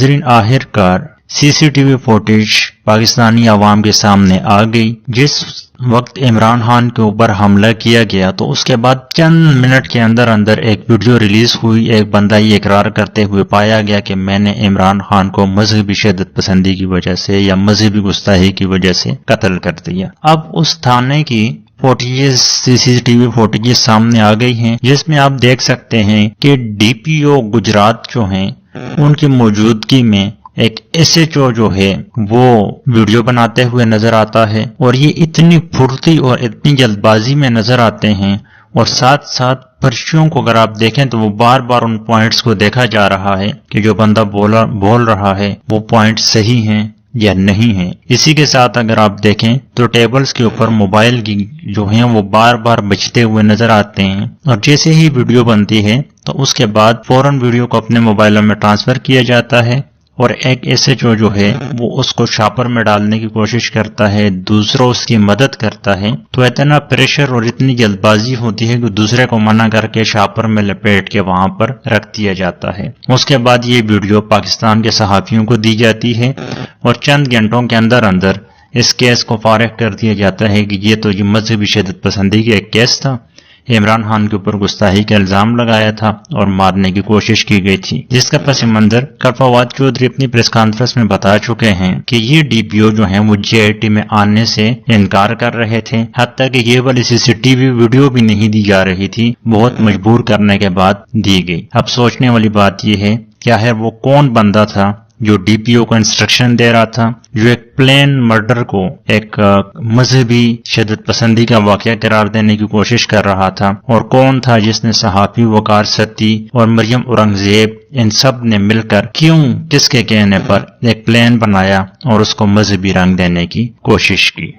आखिरकार CCTV footage Pakistani अवाम के सामने आ गई। जिस वक्त इमरान खान के ऊपर हमला किया गया तो उसके बाद चंद मिनट के अंदर अंदर एक वीडियो रिलीज हुई। एक बंदा ये इकरार करते हुए पाया गया कि मैंने इमरान खान को मजहबी शिद्दत पसंदी की वजह से या मजहबी गुस्ताखी की वजह से कत्ल कर दिया। अब उस थाने की फुटेजेस, सीसीटीवी फुटेजेस सामने आ गई हैं, जिसमें आप देख सकते हैं कि डीपीओ गुजरात जो हैं उनकी मौजूदगी में एक एसएचओ जो है वो वीडियो बनाते हुए नजर आता है और ये इतनी फुर्ती और इतनी जल्दबाजी में नजर आते हैं। और साथ साथ पर्चियों को अगर आप देखें तो वो बार बार उन पॉइंट्स को देखा जा रहा है कि जो बंदा बोल रहा है वो पॉइंट सही हैं या नहीं है। इसी के साथ अगर आप देखें तो टेबल्स के ऊपर मोबाइल की जो हैं वो बार बार बजते हुए नजर आते हैं और जैसे ही वीडियो बनती है तो उसके बाद फौरन वीडियो को अपने मोबाइलों में ट्रांसफर किया जाता है और एक एसएचओ जो है वो उसको शापर में डालने की कोशिश करता है, दूसरा उसकी मदद करता है। तो इतना प्रेशर और इतनी जल्दबाजी होती है कि दूसरे को मना करके शापर में लपेट के वहां पर रख दिया जाता है। उसके बाद ये वीडियो पाकिस्तान के सहाफियों को दी जाती है और चंद घंटों के अंदर अंदर इस केस को फारिग कर दिया जाता है कि ये तो मजहबी शिद्दत पसंदी का एक केस था। इमरान खान के ऊपर गुस्ताखी का इल्जाम लगाया था और मारने की कोशिश की गई थी, जिसका पस मंजर कल फवाद चौधरी अपनी प्रेस कॉन्फ्रेंस में बता चुके हैं कि ये डीपीओ जो है वो जेआईटी में आने से इनकार कर रहे थे। हत्ता कि ये वाली सीसीटीवी वीडियो भी नहीं दी जा रही थी, बहुत मजबूर करने के बाद दी गई। अब सोचने वाली बात यह है क्या है वो कौन बंदा था जो डीपीओ को इंस्ट्रक्शन दे रहा था, जो एक प्लेन मर्डर को एक मजहबी शिद्दत पसंदी का वाकया करार देने की कोशिश कर रहा था, और कौन था जिसने सहाफी वकार सती और मरियम औरंगजेब इन सब ने मिलकर क्यों किसके कहने पर एक प्लेन बनाया और उसको मजहबी रंग देने की कोशिश की।